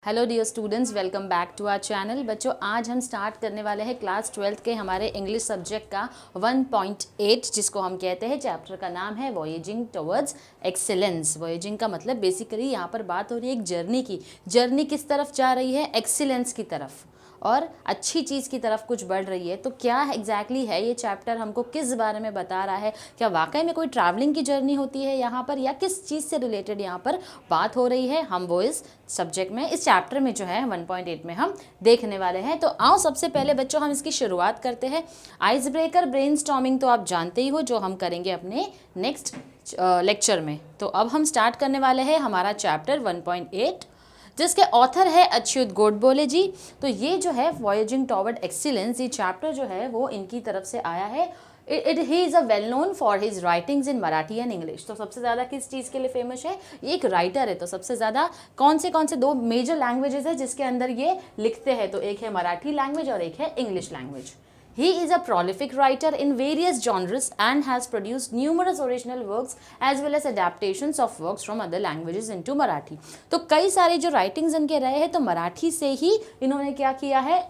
Hello dear students, welcome back to our channel. बच्चों, आज हम स्टार्ट करने वाले हैं क्लास 12 के हमारे इंग्लिश सब्जेक्ट का 1.8, जिसको हम कहते हैं, चैप्टर का नाम है वॉयेजिंग टुवर्ड्स एक्सीलेंस। वॉयेजिंग का मतलब बेसिकली यहाँ पर बात हो रही है एक जर्नी की। जर्नी किस तरफ जा रही है? एक्सीलेंस की तरफ और अच्छी चीज़ की तरफ कुछ बढ़ रही है। तो क्या एग्जैक्टली है ये चैप्टर, हमको किस बारे में बता रहा है? क्या वाकई में कोई ट्रैवलिंग की जर्नी होती है यहाँ पर, या किस चीज़ से रिलेटेड यहाँ पर बात हो रही है? हम वो इस सब्जेक्ट में, इस चैप्टर में जो है 1.8 में हम देखने वाले हैं। तो आओ सबसे पहले बच्चों हम इसकी शुरुआत करते हैं। आइस ब्रेकर ब्रेनस्टॉर्मिंग तो आप जानते ही हो, जो हम करेंगे अपने नेक्स्ट लेक्चर में। तो अब हम स्टार्ट करने वाले हैं हमारा चैप्टर 1.8, जिसके ऑथर है अच्युत गोडबोले जी। तो ये जो है वॉयेजिंग टुवर्ड एक्सीलेंस, ये चैप्टर जो है वो इनकी तरफ से आया है। He is a well known for his writings in Marathi and English. तो सबसे ज़्यादा किस चीज़ के लिए फेमस है? ये एक राइटर है। तो सबसे ज़्यादा कौन से दो मेजर लैंग्वेजेस है जिसके अंदर ये लिखते हैं? तो एक है मराठी लैंग्वेज और एक है English language. He is a prolific writer in various genres and has produced numerous original works as well as adaptations of works from other languages into Marathi. तो कई सारे जो राइटिंग्स इनके रहे हैं, तो मराठी से ही इन्होंने क्या किया है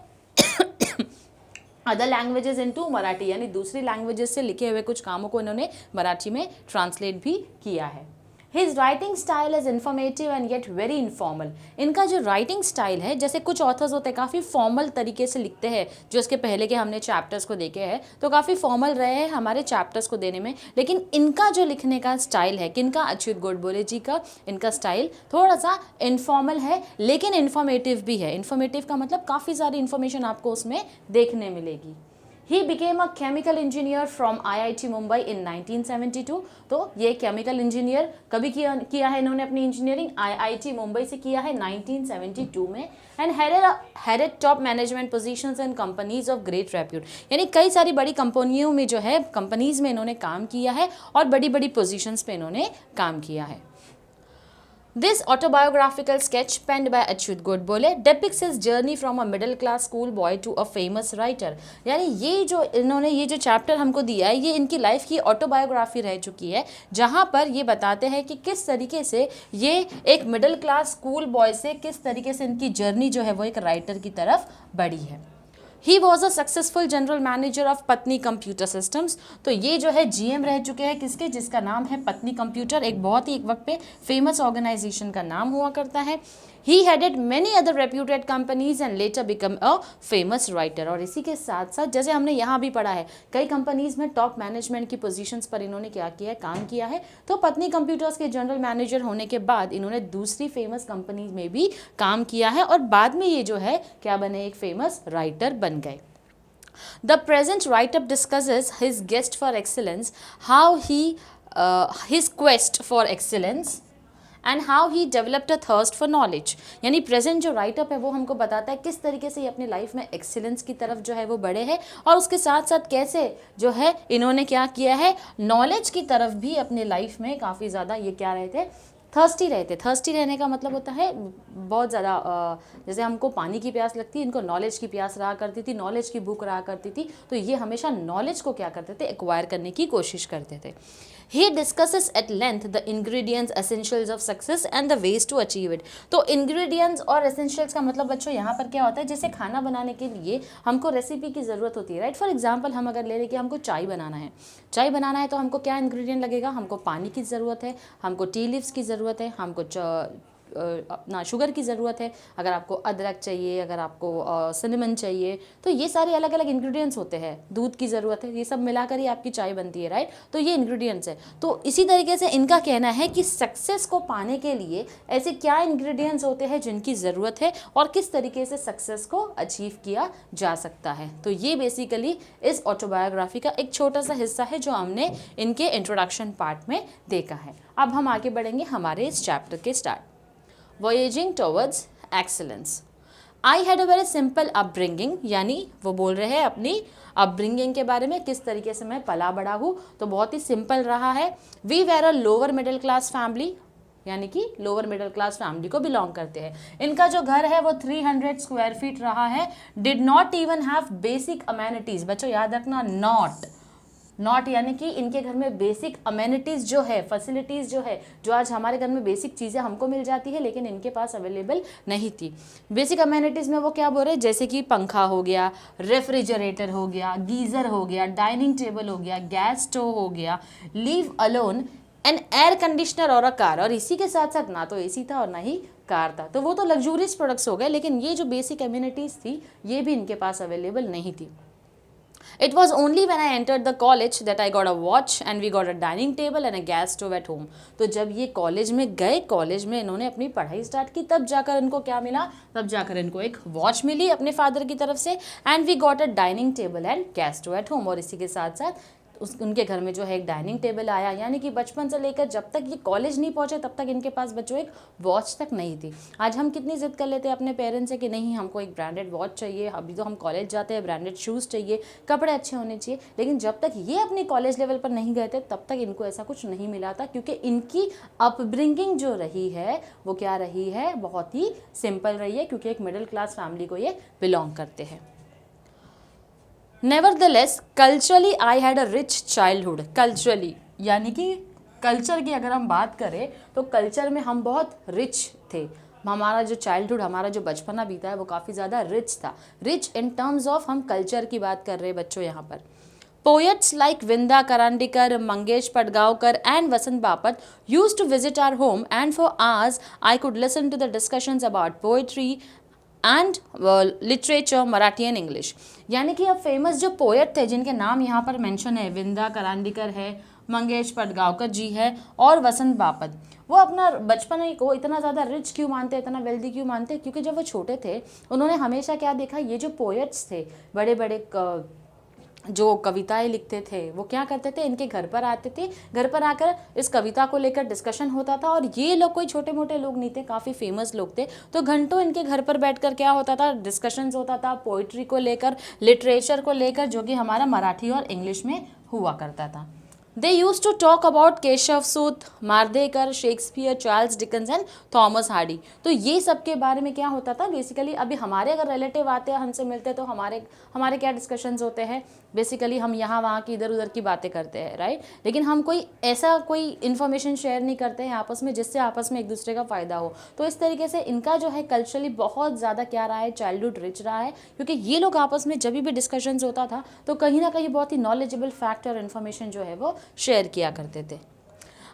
अदर लैंग्वेजेस इनटू मराठी, यानी दूसरी लैंग्वेजेस से लिखे हुए कुछ कामों को इन्होंने मराठी में ट्रांसलेट भी किया है। His writing style is informative and yet very informal. इनका जो राइटिंग स्टाइल है, जैसे कुछ ऑथर्स होते हैं काफ़ी फॉर्मल तरीके से लिखते हैं, जो इसके पहले के हमने चैप्टर्स को देखे हैं, तो काफ़ी फॉर्मल रहे हैं हमारे चैप्टर्स को देने में। लेकिन इनका जो लिखने का स्टाइल है, किनका? अच्युत गोडबोले जी का। इनका स्टाइल थोड़ा सा इनफॉर्मल है लेकिन इन्फॉर्मेटिव भी है। इन्फॉर्मेटिव का मतलब काफ़ी सारी इन्फॉर्मेशन आपको उसमें देखने मिलेगी। He became a chemical engineer from IIT Mumbai in 1972. तो ये केमिकल इंजीनियर कभी किया है इन्होंने अपनी इंजीनियरिंग? IIT मुंबई से किया है 1972 में। And headed top management positions in companies of great repute, यानी कई सारी बड़ी कंपनियों में जो है, कंपनीज में इन्होंने काम किया है और बड़ी बड़ी पोजीशंस पे इन्होंने काम किया है। This autobiographical sketch penned by Achyut Godbole depicts his journey from a middle class schoolboy to a famous writer. यानी ये जो इन्होंने ये जो चैप्टर हमको दिया है, ये इनकी लाइफ की ऑटोबायोग्राफी रह चुकी है, जहाँ पर ये बताते हैं कि किस तरीके से ये एक मिडिल क्लास स्कूल बॉय से किस तरीके से इनकी जर्नी जो है वो एक राइटर की तरफ बढ़ी है। He was a successful general manager of पत्नी कंप्यूटर सिस्टम्स। तो ये जो है GM रह चुके हैं किसके? जिसका नाम है पत्नी कंप्यूटर, एक बहुत ही एक वक्त पे फेमस ऑर्गेनाइजेशन का नाम हुआ करता है। He headed many other reputed companies and later become a famous writer. और इसी के साथ साथ, जैसे हमने यहाँ भी पढ़ा है, कई कंपनीज में टॉप मैनेजमेंट की पोजीशंस पर इन्होंने क्या किया है? काम किया है। तो पत्नी कंप्यूटर्स के जनरल मैनेजर होने के बाद इन्होंने दूसरी फेमस कंपनीज में भी काम किया है और बाद में ये जो है क्या बने? एक फेमस राइटर बन गए। The present write-up discusses his quest for excellence, his quest for excellence and how he developed a thirst for knowledge. यानी प्रेजेंट जो राइटअप है वो हमको बताता है किस तरीके से ये अपनी लाइफ में एक्सीलेंस की तरफ जो है वो बढ़े हैं, और उसके साथ साथ कैसे जो है इन्होंने क्या किया है? नॉलेज की तरफ भी अपने लाइफ में काफ़ी ज़्यादा ये क्या रहे थे? थर्स्टी रहते। थर्स्टी रहने का मतलब होता है बहुत ज़्यादा, जैसे हमको पानी की प्यास लगती है, इनको नॉलेज की प्यास रहा करती थी, नॉलेज की भूख रहा करती थी। तो ये हमेशा नॉलेज को क्या करते थे? एक्वायर करने की कोशिश करते थे। He discusses at length the ingredients, essentials of success and the ways to achieve it. तो ingredients और essentials का मतलब बच्चों यहाँ पर क्या होता है? जैसे खाना बनाने के लिए हमको रेसिपी की ज़रूरत होती है, राइट? फॉर एग्जांपल हम अगर ले लें कि हमको चाय बनाना है, तो हमको क्या इंग्रेडिएंट लगेगा? हमको पानी की ज़रूरत है, हमको टी लीव्स की ज़रूरत है, हमको अपना शुगर की ज़रूरत है, अगर आपको अदरक चाहिए, अगर आपको सिनेमन चाहिए, तो ये सारे अलग अलग इंग्रेडिएंट्स होते हैं। दूध की ज़रूरत है, ये सब मिलाकर ही आपकी चाय बनती है, राइट? तो ये इंग्रेडिएंट्स है। तो इसी तरीके से इनका कहना है कि सक्सेस को पाने के लिए ऐसे क्या इंग्रेडिएंट्स होते हैं जिनकी ज़रूरत है और किस तरीके से सक्सेस को अचीव किया जा सकता है। तो ये बेसिकली इस ऑटोबायोग्राफी का एक छोटा सा हिस्सा है जो हमने इनके इंट्रोडक्शन पार्ट में देखा है। अब हम आगे बढ़ेंगे हमारे इस चैप्टर के start. Voyaging towards excellence. I had a very simple upbringing, यानी वो बोल रहे हैं अपनी अपब्रिंगिंग के बारे में, किस तरीके से मैं पला बड़ा हूँ। तो बहुत ही सिंपल रहा है। We were a lower middle class family, यानी कि लोअर मिडिल क्लास फैमिली को बिलोंग करते हैं। इनका जो घर है वो 300 स्क्वायर फीट रहा है। Did not even have basic amenities. बच्चों याद रखना, नॉट नॉट यानी कि इनके घर में बेसिक अमेनिटीज़ जो है, फैसिलिटीज़ जो है, जो आज हमारे घर में बेसिक चीज़ें हमको मिल जाती है लेकिन इनके पास अवेलेबल नहीं थी। बेसिक अमेनिटीज़ में वो क्या बोल रहे हैं, जैसे कि पंखा हो गया, रेफ्रिजरेटर हो गया, गीज़र हो गया, डाइनिंग टेबल हो गया, गैस स्टोव हो गया, leave alone an air conditioner और अ कार। और इसी के साथ साथ ना तो एसी था और ना ही कार था। तो वो तो लग्जूरियस प्रोडक्ट्स हो गए, लेकिन ये जो बेसिक अम्यूनिटीज़ थी ये भी इनके पास अवेलेबल नहीं थी। It was only when I entered the college that I got a watch and we got a dining table and a gas stove at home. तो जब ये कॉलेज में गए, कॉलेज में इन्होंने अपनी पढ़ाई स्टार्ट की, तब जाकर इनको क्या मिला, तब जाकर इनको एक वॉच मिली अपने फादर की तरफ से, and we got a dining table and gas stove at home. और इसी के साथ साथ उनके घर में जो है एक डाइनिंग टेबल आया। यानी कि बचपन से लेकर जब तक ये कॉलेज नहीं पहुंचे तब तक इनके पास बच्चों एक वॉच तक नहीं थी। आज हम कितनी जिद कर लेते हैं अपने पेरेंट्स से कि नहीं हमको एक ब्रांडेड वॉच चाहिए, अभी तो हम कॉलेज जाते हैं, ब्रांडेड शूज़ चाहिए, कपड़े अच्छे होने चाहिए, लेकिन जब तक ये अपने कॉलेज लेवल पर नहीं गए थे तब तक इनको ऐसा कुछ नहीं मिला था, क्योंकि इनकी अपब्रिंगिंग जो रही है वो क्या रही है, बहुत ही सिंपल रही है, क्योंकि एक मिडिल क्लास फैमिली को ये बिलोंग करते हैं। Nevertheless, culturally I had a rich childhood. Culturally यानी कि कल्चर की अगर हम बात करें तो कल्चर में हम बहुत रिच थे। हमारा जो चाइल्डहुड, हमारा जो बचपना बीता है वो काफ़ी ज़्यादा रिच था। रिच इन टर्म्स ऑफ हम कल्चर की बात कर रहे हैं बच्चों यहाँ पर। Poets like Vinda Karandikar, Mangesh Padgaonkar and Vasant Bapat used to visit our home, and for hours I could listen to the discussions about poetry and literature, Marathi and English. यानी कि अब फेमस जो पोएट थे जिनके नाम यहाँ पर mention है, विंदा करांडीकर है, मंगेश पडगांवकर जी है और वसंत बापत, वो अपना बचपन को इतना ज़्यादा रिच क्यों मानते, इतना वेल्दी क्यों मानते, क्योंकि जब वो छोटे थे उन्होंने हमेशा क्या देखा, ये जो पोएट्स थे, बड़े बड़े जो कविताएं लिखते थे, वो क्या करते थे, इनके घर पर आते थे, घर पर आकर इस कविता को लेकर डिस्कशन होता था। और ये लोग कोई छोटे मोटे लोग नहीं थे, काफ़ी फेमस लोग थे, तो घंटों इनके घर पर बैठकर क्या होता था, डिस्कशंस होता था पोइट्री को लेकर, लिटरेचर को लेकर, जो कि हमारा मराठी और इंग्लिश में हुआ करता था। They used to talk about Keshavsut, Mardhekar, Shakespeare, Charles Dickens and Thomas Hardy. तो ये सब के बारे में क्या होता था बेसिकली, अभी हमारे अगर रिलेटिव आते हैं, हमसे मिलते हैं, तो हमारे क्या डिस्कशंस होते हैं, बेसिकली हम यहाँ वहाँ की इधर उधर की बातें करते हैं, राइट। लेकिन हम कोई इन्फॉर्मेशन शेयर नहीं करते हैं आपस में जिससे आपस में एक दूसरे का फ़ायदा हो। तो इस तरीके से इनका जो है कल्चरली बहुत ज़्यादा क्या रहा है, चाइल्डहुड रिच रहा है, क्योंकि ये लोग आपस में जब भी डिस्कशंस होता था तो कहीं ना कहीं बहुत ही नॉलेजेबल फैक्ट और इन्फॉर्मेशन जो है वो शेयर किया करते थे।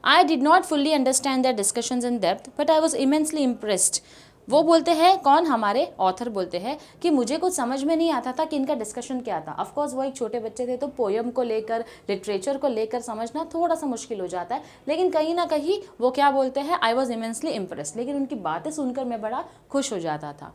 I did not fully understand their discussions in depth, but I was immensely impressed. वो बोलते हैं, कौन, हमारे ऑथर बोलते हैं कि मुझे कुछ समझ में नहीं आता था कि इनका डिस्कशन क्या था। ऑफ कोर्स वो एक छोटे बच्चे थे तो पोयम को लेकर, लिटरेचर को लेकर समझना थोड़ा सा मुश्किल हो जाता है, लेकिन कहीं ना कहीं वो क्या बोलते हैं, आई वॉज इमेंसली इम्प्रेस्ड, लेकिन उनकी बातें सुनकर मैं बड़ा खुश हो जाता था।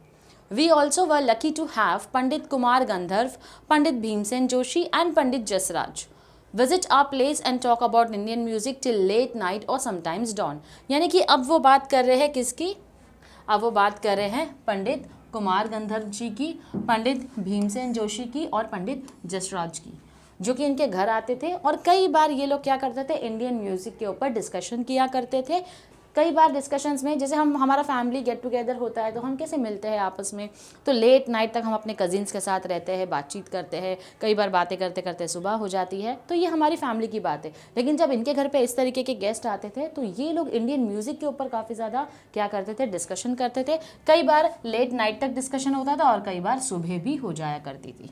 We also were lucky to have Pandit Kumar Gandharv, Pandit Bhimsen Joshi and Pandit Jasraj visit our place and talk about Indian music till late night or sometimes dawn। यानी कि अब वो बात कर रहे हैं किसकी, अब वो बात कर रहे हैं पंडित कुमार गंधर्व जी की, पंडित भीमसेन जोशी की और पंडित जसराज की, जो कि इनके घर आते थे। और कई बार ये लोग क्या करते थे, इंडियन म्यूज़िक के ऊपर डिस्कशन किया करते थे। कई बार डिस्कशंस में, जैसे हमारा फैमिली गेट टुगेदर होता है तो हम कैसे मिलते हैं आपस में, तो लेट नाइट तक हम अपने कजिन्स के साथ रहते हैं, बातचीत करते हैं, कई बार बातें करते करते सुबह हो जाती है। तो ये हमारी फैमिली की बात है। लेकिन जब इनके घर पे इस तरीके के गेस्ट आते थे तो ये लोग इंडियन म्यूज़िक के ऊपर काफ़ी ज़्यादा क्या करते थे, डिस्कशन करते थे। कई बार लेट नाइट तक डिस्कशन होता था और कई बार सुबह भी हो जाया करती थी।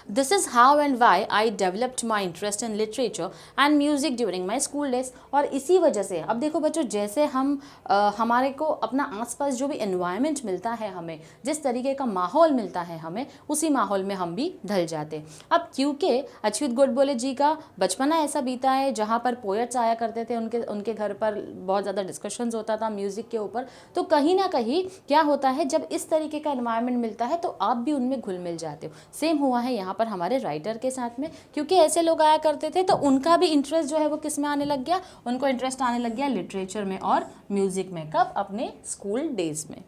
This is how and why I developed my interest in literature and music during my school days। और इसी वजह से अब देखो बच्चों, जैसे हम हमारे को अपना आसपास जो भी एनवायरनमेंट मिलता है, हमें जिस तरीके का माहौल मिलता है, हमें उसी माहौल में हम भी ढल जाते हैं। अब क्योंकि अच्युत गोडबोले जी का बचपना ऐसा बीता है जहाँ पर पोएट्स आया करते थे, उनके घर पर बहुत ज़्यादा डिस्कशंस होता था म्यूज़िक के ऊपर, तो कहीं ना कहीं क्या होता है, जब इस तरीके का एनवायरनमेंट मिलता है तो आप भी उनमें घुल मिल जाते हो। सेम हुआ है यहाँ पर हमारे राइटर के साथ में, क्योंकि ऐसे लोग आया करते थे तो उनका भी इंटरेस्ट जो है वो किस में आने लग गया, उनको इंटरेस्ट आने लग गया लिटरेचर में और म्यूजिक में। कब, अपने स्कूल डेज में।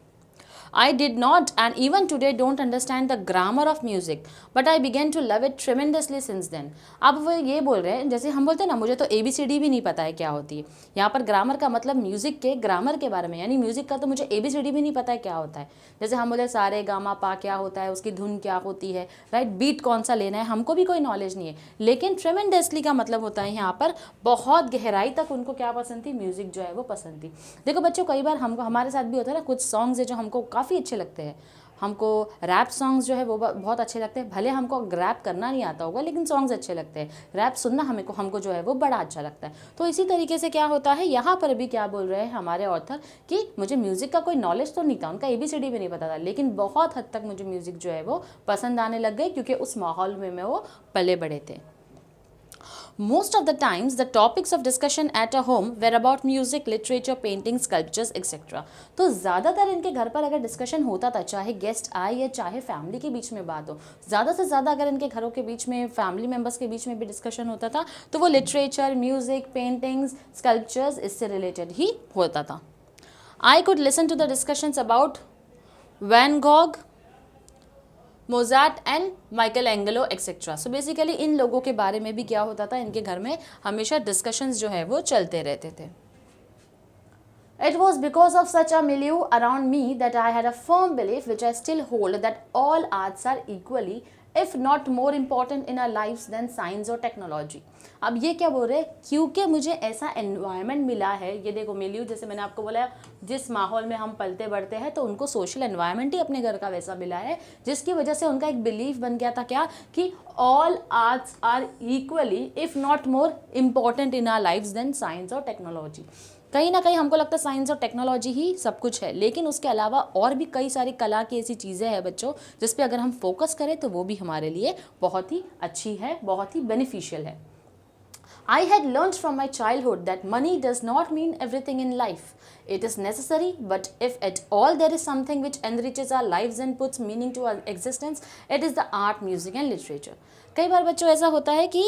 I did not and even today don't understand the grammar of music but I began to love it tremendously since then. अब वो ये बोल रहे हैं, जैसे हम बोलते हैं ना मुझे तो ABCD भी नहीं पता है क्या होती है, यहाँ पर ग्रामर का मतलब म्यूजिक के ग्रामर के बारे में, यानी म्यूजिक का तो मुझे ABCD भी नहीं पता है क्या होता है। जैसे हम बोले सारे गामा पा क्या होता है, उसकी धुन क्या होती है, राइट, बीट कौन सा लेना है, हमको भी कोई नॉलेज नहीं है। लेकिन ट्रेमेंडसली का मतलब होता है यहाँ पर बहुत गहराई तक उनको क्या पसंद थी, म्यूजिक जो है वो पसंद थी। देखो बच्चों, कई बार हमको हमारे साथ भी होता है ना, कुछ सॉन्ग्स है जो हमको काफ़ी अच्छे लगते हैं, हमको रैप सॉन्ग्स जो है वो बहुत अच्छे लगते हैं, भले हमको रैप करना नहीं आता होगा लेकिन सॉन्ग्स अच्छे लगते हैं, रैप सुनना हमको जो है वो बड़ा अच्छा लगता है। तो इसी तरीके से क्या होता है, यहाँ पर भी क्या बोल रहे हैं हमारे ऑथर कि मुझे म्यूज़िक का कोई नॉलेज तो नहीं था, उनका ABCD भी नहीं पता था, लेकिन बहुत हद तक मुझे म्यूज़िक जो है वो पसंद आने लग गई क्योंकि उस माहौल में वो पले बड़े थे। Most of the times, the topics of discussion at a home were about music, literature, painting, sculptures, etc. तो ज़्यादातर इनके घर पर अगर डिस्कशन होता था, चाहे गेस्ट आए या चाहे फैमिली के बीच में बात हो, ज़्यादा से ज़्यादा अगर इनके घरों के बीच में फैमिली मेम्बर्स के बीच में भी डिस्कशन होता था तो वो लिटरेचर, म्यूज़िक, पेंटिंग्स, स्कल्पचर्स इससे रिलेटेड ही होता था। I could listen to the discussions about Van Gogh, Mozart and Michael Angelo etcetera. So basically इन लोगों के बारे में भी क्या होता था, इनके घर में हमेशा डिस्कशंस जो है वो चलते रहते थे। It was because of such a milieu around me that I had a firm belief, which I still hold, that all arts are equally, if not more important in our lives than science और technology. अब ये क्या बोल रहे हैं, क्योंकि मुझे ऐसा एनवायरनमेंट मिला है, ये देखो मिलियो, जैसे मैंने आपको बोला जिस माहौल में हम पलते बढ़ते हैं तो उनको सोशल एनवायरनमेंट ही अपने घर का वैसा मिला है, जिसकी वजह से उनका एक बिलीफ बन गया था क्या, कि all arts are equally if not more important in our lifes than science और टेक्नोलॉजी। कहीं ना कहीं हमको लगता है साइंस और टेक्नोलॉजी ही सब कुछ है, लेकिन उसके अलावा और भी कई सारी कला की ऐसी चीज़ें हैं बच्चों जिस पे अगर हम फोकस करें तो वो भी हमारे लिए बहुत ही अच्छी है, बहुत ही बेनिफिशियल है। I had learned from my childhood that money does not mean everything in life. It is necessary, but if at all there is something which enriches our lives and puts meaning to our existence, it is the art, music and literature. कई बार बच्चों ऐसा होता है कि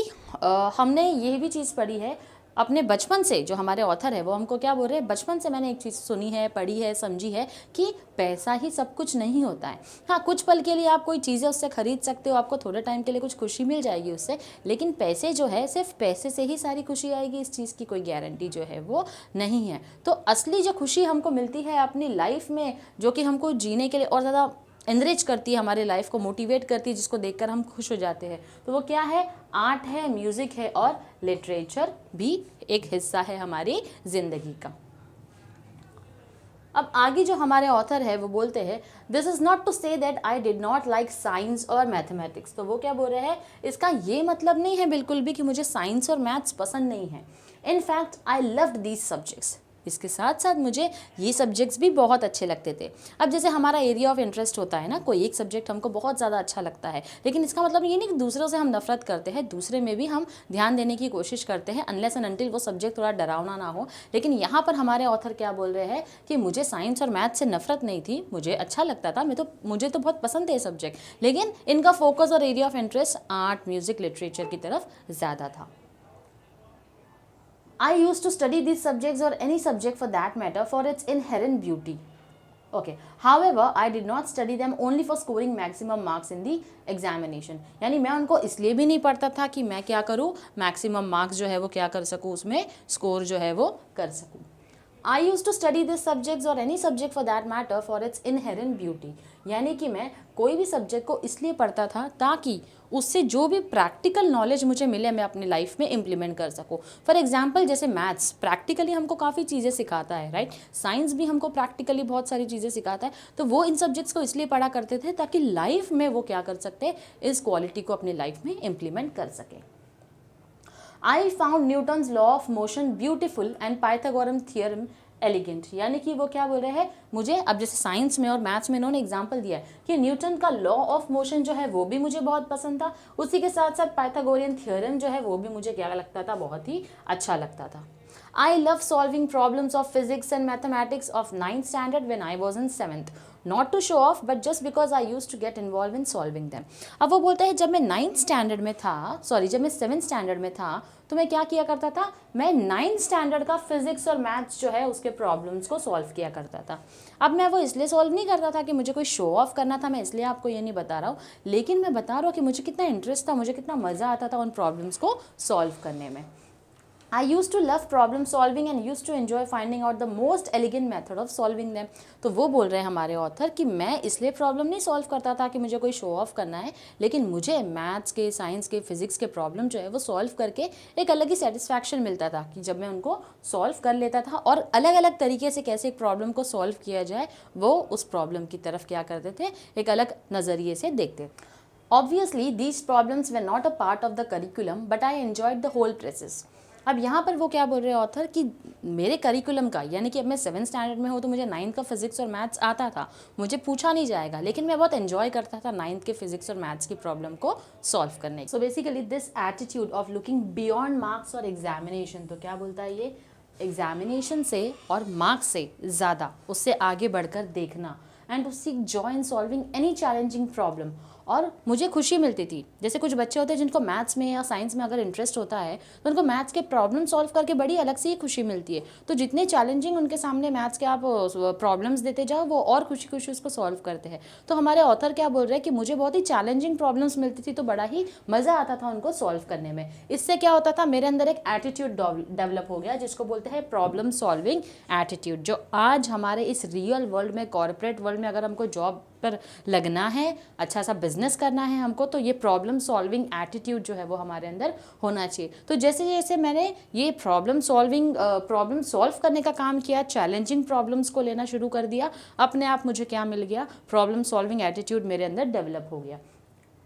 हमने ये भी चीज़ पढ़ी है अपने बचपन से, जो हमारे ऑथर है वो हमको क्या बोल रहे हैं, बचपन से मैंने एक चीज़ सुनी है, पढ़ी है, समझी है कि पैसा ही सब कुछ नहीं होता है। हाँ, कुछ पल के लिए आप कोई चीज़ें उससे खरीद सकते हो, आपको थोड़े टाइम के लिए कुछ खुशी मिल जाएगी उससे, लेकिन पैसे जो है सिर्फ पैसे से ही सारी खुशी आएगी, इस चीज़ की कोई गारंटी जो है वो नहीं है। तो असली जो खुशी हमको मिलती है अपनी लाइफ में, जो कि हमको जीने के लिए और ज़्यादा एनरिच करती है, हमारे लाइफ को मोटिवेट करती है, जिसको देखकर हम खुश हो जाते हैं, तो वो क्या है, आर्ट है, म्यूज़िक है और लिटरेचर भी एक हिस्सा है हमारी ज़िंदगी का। अब आगे जो हमारे ऑथर है वो बोलते हैं, this is not to say that I did not like science और मैथमेटिक्स। तो वो क्या बोल रहे हैं, इसका ये मतलब नहीं है बिल्कुल भी कि मुझे साइंस और मैथ्स पसंद नहीं है। In fact I loved these subjects, इसके साथ साथ मुझे ये सब्जेक्ट्स भी बहुत अच्छे लगते थे। अब जैसे हमारा एरिया ऑफ इंटरेस्ट होता है ना, कोई एक सब्जेक्ट हमको बहुत ज़्यादा अच्छा लगता है, लेकिन इसका मतलब ये नहीं कि दूसरों से हम नफरत करते हैं, दूसरे में भी हम ध्यान देने की कोशिश करते हैं, अनलेस एंड अनटिल वो सब्जेक्ट थोड़ा डरावना ना हो। लेकिन यहाँ पर हमारे ऑथर क्या बोल रहे हैं कि मुझे साइंस और मैथ से नफरत नहीं थी, मुझे अच्छा लगता था, मुझे तो बहुत पसंद है सब्जेक्ट, लेकिन इनका फोकस और area of interest art, music, literature की तरफ ज़्यादा था। I used to study these subjects, or any subject for that matter, for its inherent beauty. Okay. However, I did not study them only for scoring maximum marks in the examination. यानी मैं उनको इसलिए भी नहीं पढ़ता था कि मैं क्या करूँ, मैक्सिमम मार्क्स जो है वो क्या कर सकूँ, उसमें स्कोर जो है वो कर सकूँ। I used to study these subjects, or any subject for that matter, for its inherent beauty. यानी कि मैं कोई भी सब्जेक्ट को इसलिए पढ़ता था ताकि उससे जो भी प्रैक्टिकल नॉलेज मुझे मिले मैं अपनी लाइफ में इम्प्लीमेंट कर सकूँ। फॉर एग्जांपल जैसे मैथ्स प्रैक्टिकली हमको काफ़ी चीज़ें सिखाता है, राइट, साइंस भी हमको प्रैक्टिकली बहुत सारी चीज़ें सिखाता है, तो वो इन सब्जेक्ट्स को इसलिए पढ़ा करते थे ताकि लाइफ में वो क्या कर सकते, इस क्वालिटी को अपनी लाइफ में इम्प्लीमेंट कर सके। I found Newton's law of motion beautiful and Pythagorean theorem elegant. यानी कि वो क्या बोल रहे हैं, मुझे अब जैसे साइंस में और मैथ्स में इन्होंने एग्जांपल दिया है कि न्यूटन का लॉ ऑफ मोशन जो है वो भी मुझे बहुत पसंद था, उसी के साथ साथ पाइथागोरियन थ्योरम जो है वो भी मुझे क्या लगता था, बहुत ही अच्छा लगता था। I love solving problems of physics and mathematics of 9th standard when I was in 7th. Not to show off, but just because I used to get involved in solving them. अब वो बोलता है जब मैं 9th standard में था, जब मैं 7th स्टैंडर्ड में था तो मैं क्या किया करता था, मैं 9th स्टैंडर्ड का फिजिक्स और मैथ्स जो है उसके प्रॉब्लम्स को सॉल्व किया करता था. अब मैं वो इसलिए सॉल्व नहीं करता था कि मुझे कोई शो ऑफ करना था, मैं इसलिए आपको ये नहीं बता रहा हूँ, लेकिन मैं बता रहा हूँ कि मुझे कितना इंटरेस्ट था, मुझे कितना मज़ा आता था उन प्रॉब्लम्स को सॉल्व करने में. I used to love problem solving and used to enjoy finding out the most elegant method of solving them. तो वो बोल रहे हैं हमारे ऑथर कि मैं इसलिए प्रॉब्लम नहीं सॉल्व करता था कि मुझे कोई शो ऑफ करना है, लेकिन मुझे मैथ्स के, साइंस के, फिजिक्स के प्रॉब्लम जो है वो सॉल्व करके एक अलग ही सेटिस्फैक्शन मिलता था कि जब मैं उनको सॉल्व कर लेता था और अलग अलग तरीके से कैसे एक प्रॉब्लम को सॉल्व किया जाए वो उस प्रॉब्लम की तरफ क्या करते थे, एक अलग नज़रिए से देखते. Obviously, these problems were not a part of the curriculum, but I enjoyed the whole process. अब यहाँ पर वो क्या बोल रहे हैं ऑथर कि मेरे करिकुलम का, यानी कि अब मैं 7th स्टैंडर्ड में हूँ तो मुझे 9th का फिजिक्स और मैथ्स आता था, मुझे पूछा नहीं जाएगा, लेकिन मैं बहुत एंजॉय करता था 9th के फिजिक्स और मैथ्स की प्रॉब्लम को सॉल्व करने. So basically this attitude of looking beyond marks और एग्जामिनेशन, तो क्या बोलता है ये, एग्जामिनेशन से और मार्क्स से ज़्यादा उससे आगे बढ़कर देखना, and to seek joy in solving any challenging problem. और मुझे खुशी मिलती थी, जैसे कुछ बच्चे होते हैं जिनको मैथ्स में या साइंस में अगर इंटरेस्ट होता है तो उनको मैथ्स के प्रॉब्लम सॉल्व करके बड़ी अलग से ही खुशी मिलती है. तो जितने चैलेंजिंग उनके सामने मैथ्स के आप प्रॉब्लम्स देते जाओ वो और खुशी खुशी उसको सॉल्व करते हैं. तो हमारे ऑथर क्या बोल रहे हैं कि मुझे बहुत ही चैलेंजिंग प्रॉब्लम्स मिलती थी तो बड़ा ही मज़ा आता था उनको सॉल्व करने में. इससे क्या होता था, मेरे अंदर एक एटीट्यूड डेवलप हो गया जिसको बोलते हैं प्रॉब्लम सॉल्विंग एटीट्यूड, जो आज हमारे इस रियल वर्ल्ड में, कॉर्पोरेट वर्ल्ड में अगर हमको जॉब पर लगना है, अच्छा सा बिजनेस करना है हमको, तो ये प्रॉब्लम सॉल्विंग एटीट्यूड जो है वो हमारे अंदर होना चाहिए. तो जैसे जैसे मैंने ये प्रॉब्लम सॉल्व करने का काम किया, चैलेंजिंग प्रॉब्लम्स को लेना शुरू कर दिया, अपने आप मुझे क्या मिल गया, प्रॉब्लम सॉल्विंग एटीट्यूड मेरे अंदर डेवलप हो गया.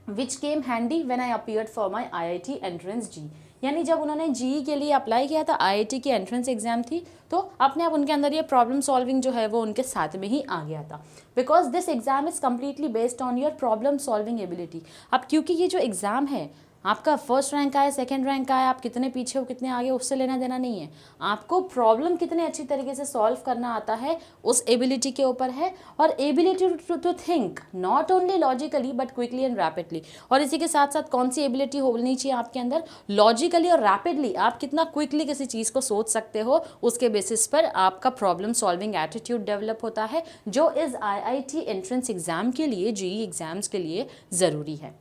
Which came handy when I appeared for my IIT entrance JEE, यानी जब उन्होंने GE के लिए अप्लाई किया था, IIT की एंट्रेंस एग्जाम थी, तो अपने आप उनके अंदर ये प्रॉब्लम सॉल्विंग जो है वो उनके साथ में ही आ गया था. Because this exam is completely based on your problem solving ability. अब क्योंकि ये जो एग्ज़ाम है आपका फर्स्ट रैंक आया, सेकंड रैंक आया, आप कितने पीछे हो कितने आगे उससे लेना देना नहीं है, आपको प्रॉब्लम कितने अच्छी तरीके से सॉल्व करना आता है उस एबिलिटी के ऊपर है, और ability to think not only logically but quickly and rapidly. और इसी के साथ साथ कौन सी एबिलिटी होनी चाहिए आपके अंदर, लॉजिकली और रैपिडली आप कितना क्विकली किसी चीज़ को सोच सकते हो, उसके बेसिस पर आपका प्रॉब्लम सॉल्विंग एटीट्यूड डेवलप होता है, जो इस IIT एंट्रेंस एग्जाम के लिए, GE एग्जाम्स के लिए ज़रूरी है.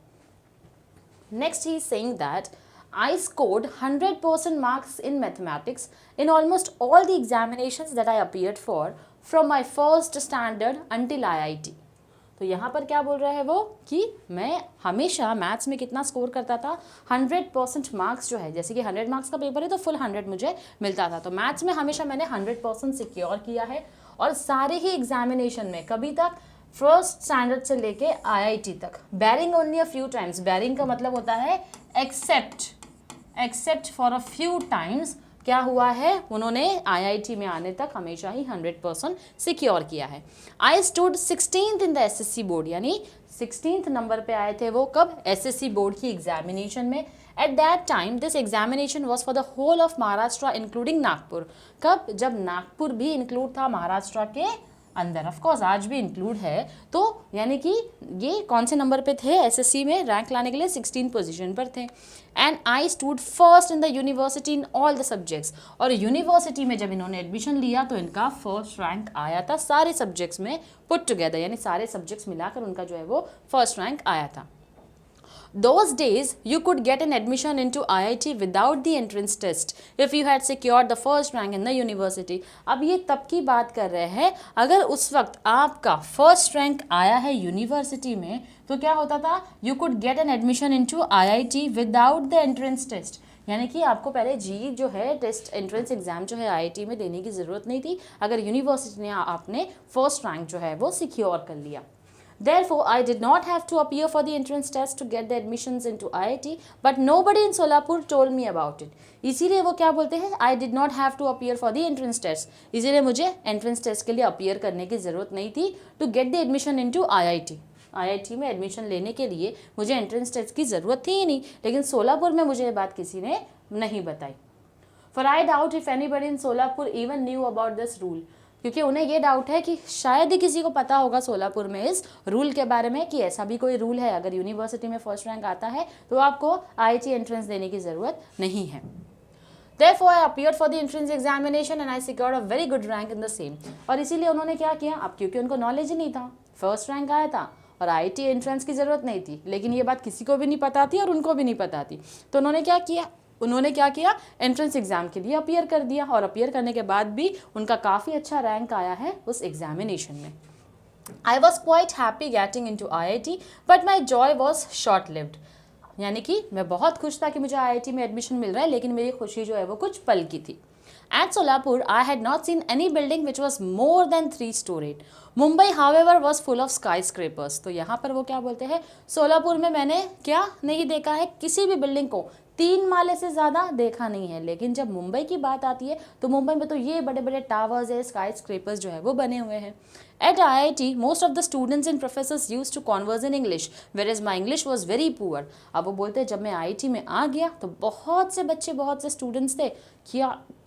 Next, he is saying that I scored 100% marks in mathematics in almost all the examinations that I appeared for from my first standard until IIT. तो यहाँ पर क्या बोल रहा है वो कि मैं हमेशा मैथ्स में कितना स्कोर करता था, 100% मार्क्स जो है, जैसे कि 100 मार्क्स का पेपर है तो फुल 100 मुझे मिलता था. तो मैथ्स में हमेशा मैंने 100% सिक्योर किया है, और सारे ही एग्जामिनेशन में कभी तक फर्स्ट स्टैंडर्ड से लेके IIT तक, bearing only a few times, bearing का मतलब होता है except for a few times, क्या हुआ है, उन्होंने IIT में आने तक हमेशा ही 100% सिक्योर किया है. I stood 16th in the SSC board, यानी 16th नंबर पे आए थे वो कब, SSC बोर्ड की एग्जामिनेशन में. At that time, this examination was for the whole of Maharashtra, including Nagpur. कब, जब नागपुर भी इंक्लूड था महाराष्ट्र के अंदर, ऑफ कोर्स आज भी इंक्लूड है. तो यानी कि ये कौन से नंबर पे थे, SSC में रैंक लाने के लिए 16 पोजीशन पर थे. And I stood first in the university in all the subjects, और यूनिवर्सिटी में जब इन्होंने एडमिशन लिया तो इनका फर्स्ट रैंक आया था सारे सब्जेक्ट्स में पुट टुगेदर, यानी सारे सब्जेक्ट्स मिलाकर उनका जो है वो फर्स्ट रैंक आया था. Those days, you could get an admission into IIT without the entrance test if you had secured the first rank in the university. अब ये तब की बात कर रहे हैं, अगर उस वक्त आपका फर्स्ट रैंक आया है यूनिवर्सिटी में तो क्या होता था, you could get an admission into IIT without the entrance test. यानी कि आपको पहले GE जो है टेस्ट एंट्रेंस एग्जाम जो है IIT में देने की ज़रूरत नहीं थी, अगर यूनिवर्सिटी ने आपने फर्स्ट रैंक जो है वो सिक्योर कर लिया. Therefore, I did not have to appear for the entrance test to get the admissions into IIT, but nobody in Solapur told me about it. इसीलिए वो क्या बोलते हैं, I did not have to appear for the entrance test. इसीलिए मुझे entrance test के लिए appear करने की ज़रूरत नहीं थी to get the admission into IIT. IIT में एडमिशन लेने के लिए मुझे एंट्रेंस टेस्ट की ज़रूरत थी ही नहीं, लेकिन सोलापुर में मुझे ये बात किसी ने नहीं बताई. For I doubt if anybody in Solapur even knew about this rule, क्योंकि उन्हें ये डाउट है कि शायद ही किसी को पता होगा सोलापुर में इस रूल के बारे में कि ऐसा भी कोई रूल है, अगर यूनिवर्सिटी में फर्स्ट रैंक आता है तो आपको IIT एंट्रेंस देने की ज़रूरत नहीं है। Therefore, I appeared for the entrance examination and I secured a very good rank in the same. और इसीलिए उन्होंने क्या किया, अब क्योंकि उनको नॉलेज ही नहीं था, फर्स्ट रैंक आया था और IIT एंट्रेंस की ज़रूरत नहीं थी, लेकिन ये बात किसी को भी नहीं पता थी और उनको भी नहीं पता थी, तो उन्होंने क्या किया एंट्रेंस एग्जाम के लिए अपीयर कर दिया, और अपीयर करने के बाद भी उनका काफ़ी अच्छा रैंक आया है उस एग्जामिनेशन में। I was quite happy getting into IIT, but my joy was short lived. यानी कि मैं बहुत खुश था कि मुझे IIT में एडमिशन मिल रहा है, लेकिन मेरी खुशी जो है वो कुछ पल की थी। At Solapur, I had not seen any building which was more than 3-storied. Mumbai, however, was full of skyscrapers. तो यहाँ पर वो क्या बोलते हैं, सोलापुर में मैंने क्या नहीं देखा है, किसी भी बिल्डिंग को 3 माले से ज़्यादा देखा नहीं है, लेकिन जब मुंबई की बात आती है तो मुंबई में तो ये बड़े बड़े टावर्स है, स्काई स्क्रेपर्स जो है वो बने हुए हैं। At IIT, most of the students and professors used to converse in English, whereas my English was very poor. अब वो बोलते हैं जब मैं IIT में आ गया तो बहुत से बच्चे, बहुत से स्टूडेंट्स थे,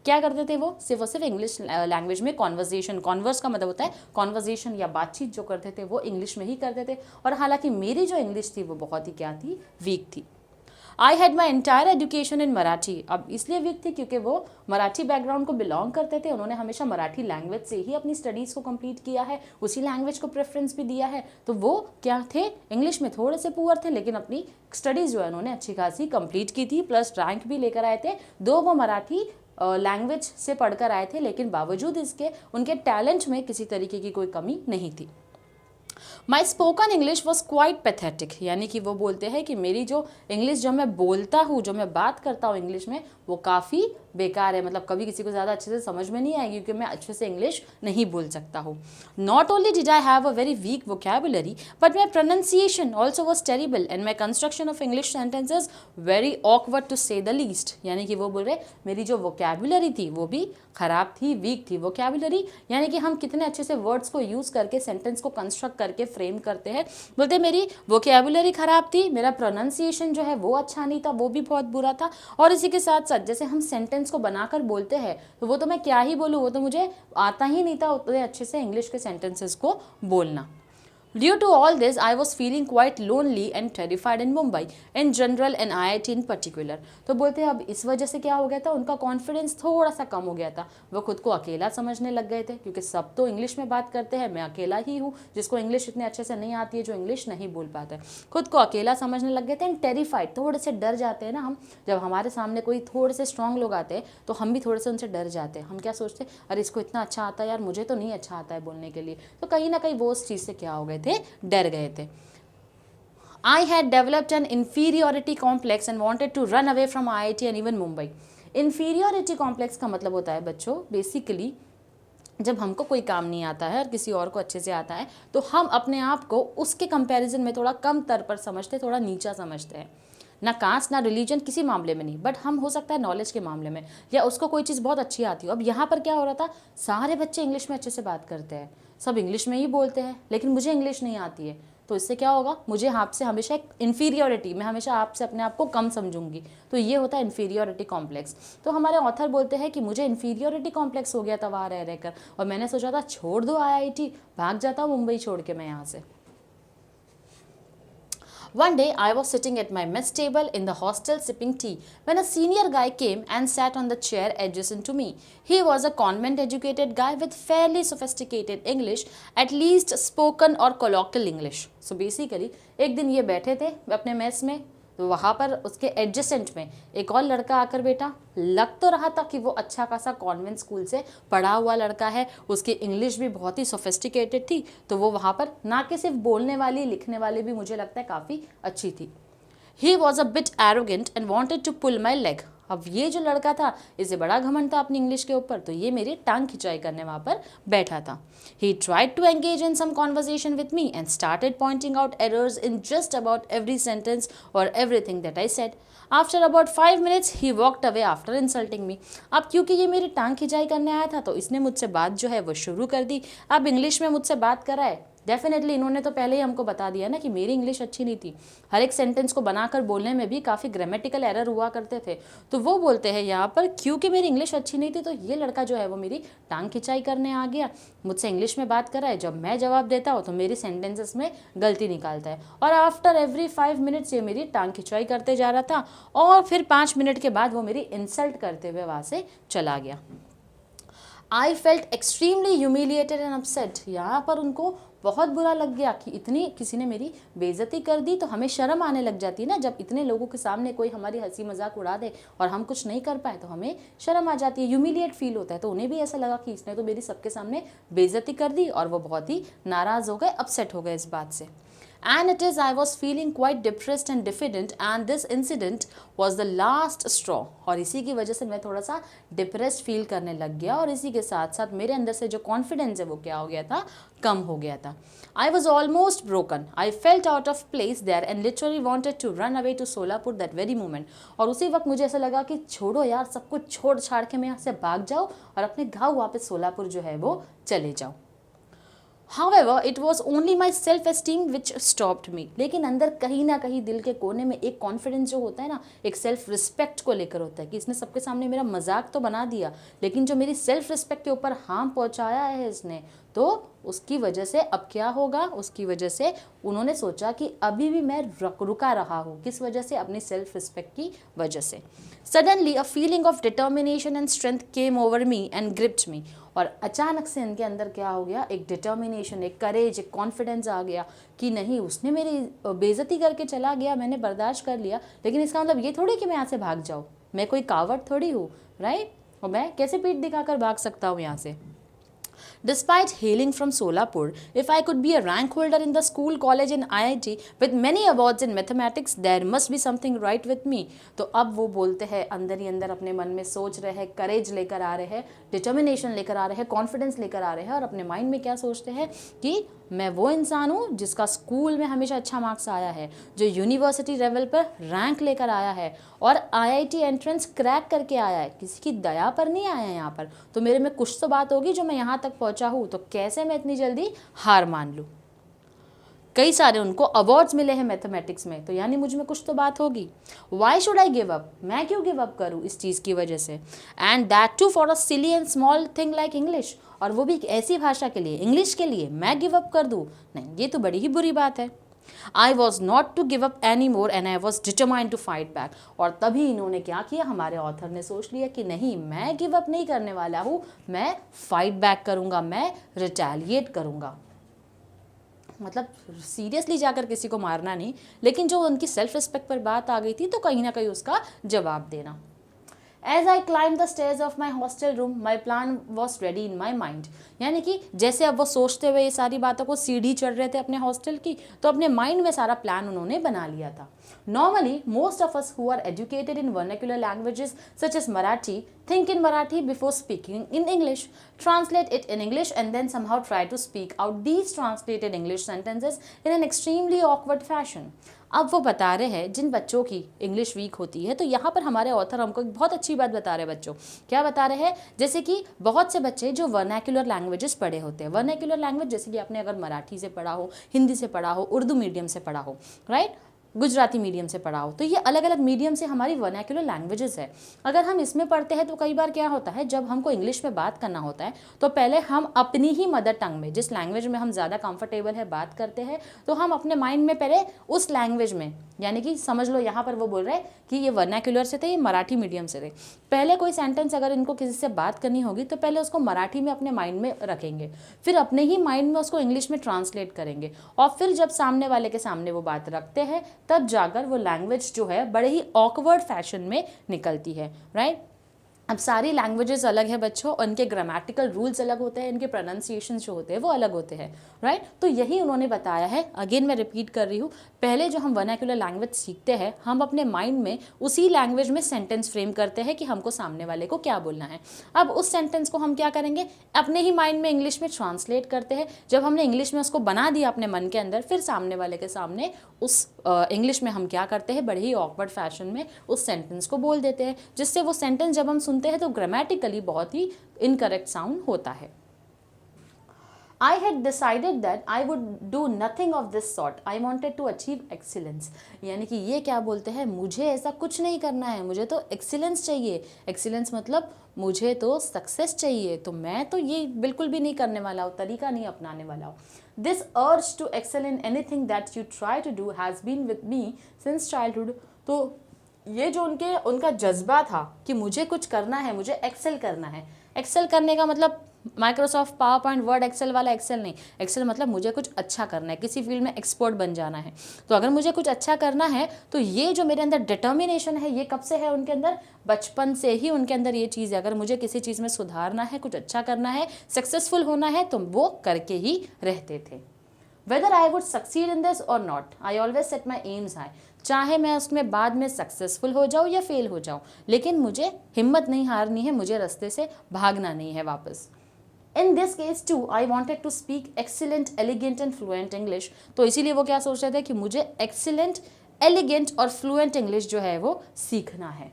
क्या करते थे, वो सिर्फ इंग्लिश लैंग्वेज में कॉन्वर्जेशन, कॉन्वर्स का मतलब होता है कॉन्वर्जेशन या बातचीत जो करते थे वो इंग्लिश में ही करते थे, और हालांकि मेरी जो इंग्लिश थी वो बहुत ही क्या थी, वीक थी। I had my entire education in Marathi. अब इसलिए वीक थी क्योंकि वो मराठी बैकग्राउंड को बिलोंग करते थे, उन्होंने हमेशा मराठी लैंग्वेज से ही अपनी स्टडीज़ को कंप्लीट किया है, उसी लैंग्वेज को प्रेफरेंस भी दिया है, तो वो क्या थे, इंग्लिश में थोड़े से पुअर थे, लेकिन अपनी स्टडीज़ जो है उन्होंने अच्छी खासी कंप्लीट की थी, प्लस रैंक भी लेकर आए थे। दो वो मराठी लैंग्वेज से पढ़कर आए थे, लेकिन बावजूद इसके उनके टैलेंट में किसी तरीके की कोई कमी नहीं थी। My spoken English was quite pathetic, यानी कि वो बोलते हैं कि मेरी जो इंग्लिश जो मैं बोलता हूँ, जो मैं बात करता हूँ इंग्लिश में, वो काफ़ी बेकार है, मतलब कभी किसी को ज़्यादा अच्छे से समझ में नहीं आएगी क्योंकि मैं अच्छे से इंग्लिश नहीं बोल सकता हूँ। Not only did I have a very weak vocabulary, but my pronunciation also was terrible and my construction of English sentences very awkward to say the least. यानी कि वो बोल रहे मेरी जो वोकैबुलरी थी वो भी ख़राब थी, वीक थी। वोकैबुलरी यानी कि हम कितने अच्छे से वर्ड्स को यूज़ करके सेंटेंस को कंस्ट्रक्ट करके फ्रेम करते हैं, बोलते मेरी वोकैबुलरी ख़राब थी, मेरा प्रोनाउंसिएशन जो है वो अच्छा नहीं था, वो भी बहुत बुरा था, और इसी के साथ साथ जैसे हम सेंटेंस को बनाकर बोलते हैं तो वो तो मैं क्या ही बोलूँ, वो तो मुझे आता ही नहीं था उतने अच्छे से इंग्लिश के सेंटेंसेस को बोलना। Due to all this, I was feeling quite lonely and terrified in Mumbai in general and IIT in particular. तो बोलते हैं अब इस वजह से क्या हो गया था, उनका कॉन्फिडेंस थोड़ा सा कम हो गया था, वो खुद को अकेला समझने लग गए थे, क्योंकि सब तो इंग्लिश में बात करते हैं, मैं अकेला ही हूँ जिसको इंग्लिश इतने अच्छे से नहीं आती है, जो इंग्लिश नहीं बोल पाता है, खुद को अकेला समझने लग गए थे। एंड टेरिफाइड, थोड़े से डर जाते हैं ना हम, जब हमारे सामने कोई थोड़े से स्ट्रॉन्ग लोग आते हैं तो हम भी थोड़े से उनसे डर जाते हैं, हम क्या सोचते हैं अरे इसको इतना अच्छा आता है यार, मुझे तो नहीं अच्छा आता है बोलने के लिए, तो कहीं ना कहीं वो उस चीज़ से क्या हो गए थे, डर गए थे। I had developed an inferiority complex and wanted to run away from IIT and even Mumbai. Inferiority complex का मतलब होता है बच्चों बेसिकली जब हमको कोई काम नहीं आता है और किसी और को अच्छे से आता है तो हम अपने आप को उसके कंपैरिजन में थोड़ा कम तर पर समझते, थोड़ा नीचा समझते हैं। ना कास्ट ना रिलीजन किसी मामले में नहीं, बट हम हो सकता है नॉलेज के मामले में, या उसको कोई चीज़ बहुत अच्छी आती हो। अब यहाँ पर क्या हो रहा था, सारे बच्चे इंग्लिश में अच्छे से बात करते हैं, सब इंग्लिश में ही बोलते हैं, लेकिन मुझे इंग्लिश नहीं आती है, तो इससे क्या होगा, मुझे आपसे हमेशा एक इन्फीरियोरिटी, मैं हमेशा आपसे अपने आप को कम समझूंगी, तो ये होता है इन्फीरियोरिटी कॉम्प्लेक्स। तो हमारे ऑथर बोलते हैं कि मुझे इन्फीरियोरिटी कॉम्प्लेक्स हो गया था वहाँ रह रहकर, और मैंने सोचा था छोड़ दो IIT, भाग जाता हूँ मुंबई छोड़ के मैं यहाँ से। One day, I was sitting at my mess table in the hostel sipping tea when a senior guy came and sat on the chair adjacent to me. He was a convent-educated guy with fairly sophisticated English, at least spoken or colloquial English. So basically, एक दिन ये बैठे थे अपने mess में, तो वहाँ पर उसके एडजेसेंट में एक और लड़का आकर बैठा। लग तो रहा था कि वो अच्छा खासा कॉन्वेंट स्कूल से पढ़ा हुआ लड़का है, उसकी इंग्लिश भी बहुत ही सोफिस्टिकेटेड थी, तो वो वहाँ पर ना कि सिर्फ बोलने वाली, लिखने वाली भी मुझे लगता है काफ़ी अच्छी थी। He was a bit arrogant and wanted to pull my leg. अब ये जो लड़का था इसे बड़ा घमंड था अपनी इंग्लिश के ऊपर, तो ये मेरी टांग खिंचाई करने वहाँ पर बैठा था। He tried to engage in some conversation with me and started pointing out errors in just about every sentence or everything that I said. After about 5 minutes, he walked away after insulting me. अब क्योंकि ये मेरी टांग खिंचाई करने आया था तो इसने मुझसे बात जो है वो शुरू कर दी। अब इंग्लिश में मुझसे बात कर रहा है, डेफिनेटली इन्होंने तो पहले ही हमको बता दिया ना कि मेरी इंग्लिश अच्छी नहीं थी, हर एक सेंटेंस को बनाकर बोलने में भी काफ़ी ग्रामेटिकल एरर हुआ करते थे। तो वो बोलते हैं यहाँ पर क्योंकि मेरी इंग्लिश अच्छी नहीं थी तो ये लड़का जो है वो मेरी टांग खिंचाई करने आ गया, मुझसे इंग्लिश में बात कर रहा है, जब मैं जवाब देता हूँ तो मेरी सेंटेंसेस में गलती निकालता है, और आफ्टर एवरी 5 मिनट्स ये मेरी टांग खिंचाई करते जा रहा था, और फिर 5 मिनट के बाद वो मेरी इंसल्ट करते हुए वहाँ से चला गया। I felt extremely humiliated and upset. यहाँ पर उनको बहुत बुरा लग गया कि इतनी किसी ने मेरी बेइज्जती कर दी। तो हमें शर्म आने लग जाती है ना, जब इतने लोगों के सामने कोई हमारी हंसी मजाक उड़ा दे और हम कुछ नहीं कर पाए तो हमें शर्म आ जाती है, ह्यूमिलिएट फील होता है। तो उन्हें भी ऐसा लगा कि इसने तो मेरी सबके सामने बेइज्जती कर दी, और वो बहुत ही नाराज़ हो गए, अपसेट हो गए इस बात से। And it is I was feeling quite depressed and diffident and this incident was the last straw। और इसी की वजह से मैं थोड़ा सा डिप्रेस्ड फील करने लग गया, और इसी के साथ साथ मेरे अंदर से जो कॉन्फिडेंस है वो क्या हो गया था, कम हो गया था। I was almost broken। I felt out of place there and literally wanted to run away to Solapur that very moment। और उसी वक्त मुझे ऐसा लगा कि छोड़ो यार, सब कुछ छोड़ छाड़ के मैं यहाँ से भाग जाऊँ और अपने गाँव वापस सोलापुर जो है वो चले जाऊँ। However, it was only my self-esteem which stopped me। लेकिन अंदर कहीं ना कहीं दिल के कोने में एक कॉन्फिडेंस जो होता है ना, एक सेल्फ रिस्पेक्ट को लेकर होता है कि इसने सबके सामने मेरा मजाक तो बना दिया, लेकिन जो मेरी सेल्फ रिस्पेक्ट के ऊपर हार्म पहुंचाया है इसने, तो उसकी वजह से अब क्या होगा, उसकी वजह से उन्होंने सोचा कि अभी भी मैं रुका रहा हूँ। किस वजह से? अपनी सेल्फ रिस्पेक्ट की वजह से। Suddenly a feeling of determination and strength came over me and gripped me. और अचानक से इनके अंदर क्या हो गया, एक डिटर्मिनेशन, एक करेज, एक कॉन्फिडेंस आ गया कि नहीं, उसने मेरी बेइज्जती करके चला गया, मैंने बर्दाश्त कर लिया, लेकिन इसका मतलब ये थोड़ी कि मैं यहाँ से भाग जाऊँ, मैं कोई कावड़ थोड़ी हूँ, राइट। और मैं कैसे पीठ दिखाकर भाग सकता हूँ यहाँ से। Despite hailing from Solapur, if I could be a rank holder in the school, college and IIT with many awards in mathematics, there must be something right with me। तो अब वो बोलते हैं, अंदर ही अंदर अपने मन में सोच रहे हैं, करेज लेकर आ रहे हैं, डिटर्मिनेशन लेकर आ रहे हैं, कॉन्फिडेंस लेकर आ रहे हैं, और अपने माइंड में क्या सोचते हैं कि मैं वो इंसान हूँ जिसका स्कूल में हमेशा अच्छा मार्क्स आया है, जो यूनिवर्सिटी लेवल पर रैंक लेकर आया है, और आईआईटी एंट्रेंस क्रैक करके आया है, किसी की दया पर नहीं आया है यहाँ पर। तो मेरे में कुछ तो बात होगी जो मैं यहाँ तक पहुँचा हूँ, तो कैसे मैं इतनी जल्दी हार मान लूँ। कई सारे उनको अवार्ड्स मिले हैं मैथमेटिक्स में, तो यानी मुझ में कुछ तो बात होगी। Why should I give up, मैं क्यों गिव अप करूँ इस चीज़ की वजह से। And that too for a silly and small thing like English, और वो भी एक ऐसी भाषा के लिए, इंग्लिश के लिए मैं गिव अप कर दूँ, नहीं, ये तो बड़ी ही बुरी बात है। I was not to give up any more and I was determined to fight back. और तभी इन्होंने क्या किया, हमारे ऑथर ने सोच लिया कि नहीं, मैं गिव अप नहीं करने वाला हूँ, मैं फाइट बैक करूँगा, मैं रिटेलिएट करूँगा। मतलब सीरियसली जाकर किसी को मारना नहीं, लेकिन जो उनकी सेल्फ रिस्पेक्ट पर बात आ गई थी तो कहीं ना कहीं उसका जवाब देना। As I climbed the stairs of my hostel room, my plan was ready in my mind। यानी कि जैसे अब वो सोचते हुए ये सारी बातों को सीढ़ी चढ़ रहे थे अपने हॉस्टल की, तो अपने माइंड में सारा प्लान उन्होंने बना लिया था। Normally, most of us who are educated in vernacular languages such as Marathi think in Marathi before speaking in English, translate it in English and then somehow try to speak out these translated English sentences in an extremely awkward fashion। अब वो बता रहे हैं जिन बच्चों की English weak होती है, तो यहाँ पर हमारे ऑथर हमको एक बहुत अच्छी बात बता रहे हैं बच्चों। क्या बता रहे हैं? जैसे कि बहुत से बच्चे जो वर्नैक्युलर लैंग्वेजेस पढ़े होते हैं, वर्नैक्युलर लैंग्वेज जैसे कि आपने अगर मराठी से पढ़ा हो, हिंदी से पढ़ा हो, उर्दू मीडियम से पढ़ा हो, राइट, गुजराती मीडियम से पढ़ा हो, तो ये अलग अलग मीडियम से हमारी वर्नैक्युलर लैंग्वेजेस है। अगर हम इसमें पढ़ते हैं तो कई बार क्या होता है, जब हमको इंग्लिश में बात करना होता है तो पहले हम अपनी ही मदर टंग में, जिस लैंग्वेज में हम ज़्यादा कंफर्टेबल है बात करते हैं, तो हम अपने माइंड में पहले उस लैंग्वेज में, यानी कि समझ लो यहाँ पर वो बोल रहे हैं कि ये वर्नैक्युलर से थे, ये मराठी मीडियम से थे, पहले कोई सेंटेंस अगर इनको किसी से बात करनी होगी तो पहले उसको मराठी में अपने माइंड में रखेंगे, फिर अपने ही माइंड में उसको इंग्लिश में ट्रांसलेट करेंगे, और फिर जब सामने वाले के सामने वो बात रखते हैं तब जाकर वो लैंग्वेज जो है बड़े ही ऑकवर्ड फैशन में निकलती है, राइट। अब सारी लैंग्वेजेस अलग है बच्चों, उनके ग्रामेटिकल रूल्स अलग होते हैं, इनके प्रोनाउंसिएशन जो होते हैं वो अलग होते हैं, राइट। तो यही उन्होंने बताया है। अगेन मैं रिपीट कर रही हूँ, पहले जो हम वर्नैक्युलर लैंग्वेज सीखते हैं, हम अपने माइंड में उसी लैंग्वेज में सेंटेंस फ्रेम करते हैं कि हमको सामने वाले को क्या बोलना है। अब उस सेंटेंस को हम क्या करेंगे, अपने ही माइंड में इंग्लिश में ट्रांसलेट करते हैं। जब हमने इंग्लिश में उसको बना दिया अपने मन के अंदर, फिर सामने वाले के सामने उस इंग्लिश में हम क्या करते हैं, बड़े ही ऑकवर्ड फैशन में उस सेंटेंस को बोल देते हैं, जिससे वो सेंटेंस जब हम सुनते हैं तो ग्रामेटिकली बहुत ही इनकरेक्ट साउंड होता है। I had decided that I would do nothing of this sort. I wanted to achieve excellence. यानी कि ये क्या बोलते हैं, मुझे ऐसा कुछ नहीं करना है, मुझे तो एक्सीलेंस चाहिए. एक्सीलेंस मतलब मुझे तो सक्सेस चाहिए, तो मैं तो ये बिल्कुल भी नहीं करने वाला हूँ, तरीका नहीं अपनाने वाला हूँ. This urge to excel in anything that you try to do has been with me since childhood. तो ये जो उनका जज्बा था कि मुझे कुछ करना है, मुझे एक्सेल करना है. एक्सेल करने का मतलब Microsoft PowerPoint Word Excel वाला एक्सेल नहीं. एक्सेल मतलब मुझे कुछ अच्छा करना है, किसी फील्ड में एक्सपर्ट बन जाना है. तो अगर मुझे कुछ अच्छा करना है तो ये जो मेरे अंदर डिटर्मिनेशन है, ये कब से है उनके अंदर, बचपन से ही उनके अंदर ये चीज़ है. अगर मुझे किसी चीज़ में सुधारना है, कुछ अच्छा करना है, सक्सेसफुल होना है, तो वो करके ही रहते थे. Whether I would succeed in this और not, I always set my aims high. चाहे मैं उसमें बाद में सक्सेसफुल हो जाऊँ या फेल हो जाऊँ, लेकिन मुझे हिम्मत नहीं हारनी है, मुझे रास्ते से भागना नहीं है वापस. In this case too I wanted to speak excellent, elegant and fluent English. तो इसीलिए वो क्या सोच रहे थे कि मुझे एक्सीलेंट, एलिगेंट और फ्लुएंट इंग्लिश जो है वो सीखना है.